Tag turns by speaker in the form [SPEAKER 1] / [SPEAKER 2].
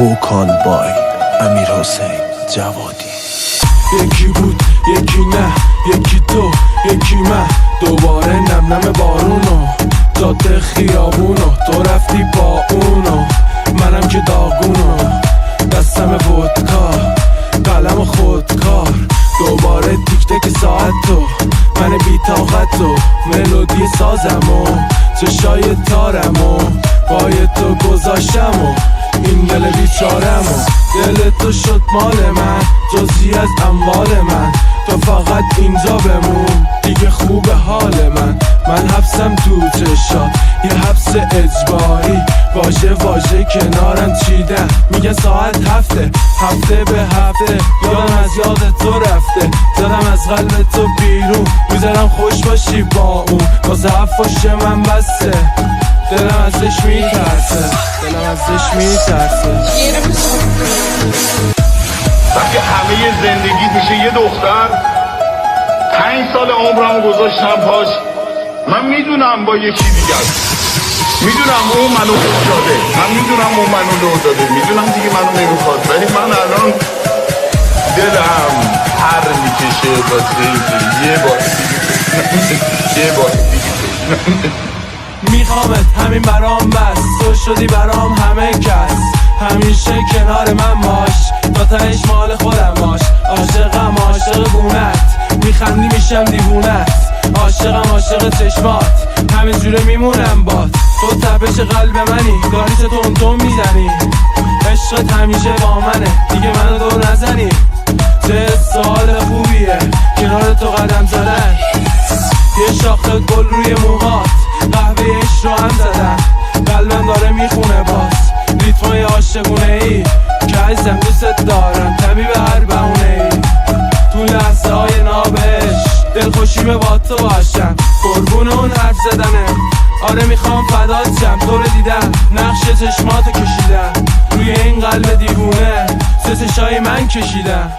[SPEAKER 1] وکال بای امیر حسین جوادی.
[SPEAKER 2] یکی بود یکی نه، یکی تو یکی من، دوباره نم نم بارونو جاده خیابونو، تو رفتی با اونو منم که داغونو، دستم ودکا قلم خودکار، دوباره تیک تک ساعت تو من بی طاقت و ملودی سازم و چشای تارم و پای تو گذاشتم و این دل بیچارم و دل تو شد مال من، جزئی از اموال من، تو فقط اینجا بمون دیگه خوب حال من حبسم تو چشات یه حبس اجباری، واژه واژه کنارم چیدم میگه ساعت هفته به هفته، یادم از یاد تو رفته، زدم از قلب تو بیرون، میذارم خوش باشی با اون، واسه حفاش من بسته، دلم ازش میترسه.
[SPEAKER 3] وقتی همه زندگی میشه یه دختر، 5 سال عمرمو گذاشتم پاش، من میدونم با یکی دیگه است، میدونم اون منو خوش داده، من میدونم اون منو لو داده، میدونم دیگه منو نمیخواد، ولی من الان دلم هر میکشه واسه اینکه یه بار دیگه
[SPEAKER 2] میخوامت همین برام بس، تو شدی برام همه کس، همیشه کنار من باش، تا تهش مال خودم باش، عاشقم عاشق گونت، میخندی میشم دیوونت، عاشقم عاشق چشمات، همین جوره میمونم بات، تو تپش قلب منی، داری تون میزنی، عشقت همیشه با منه، دیگه منو دور نزنی، چه سوال خوبیه کنار تو قدم زدن، یه شاخه گل روی موهات، قهوه عشق رو هم زدن، قلبم داره میخونه باز ریتمای عاشقونه ای، که عزیزم دوست دارم طبیب هر بهونه ای، تو لحظه های نابش دلخوشیمه با تو باشم، قربون اون حرف زدنه، آره میخوام فدات شم، تو رو دیدم نقش چشماتو کشیدم، روی این قلب دیوونه چشای من کشیدم.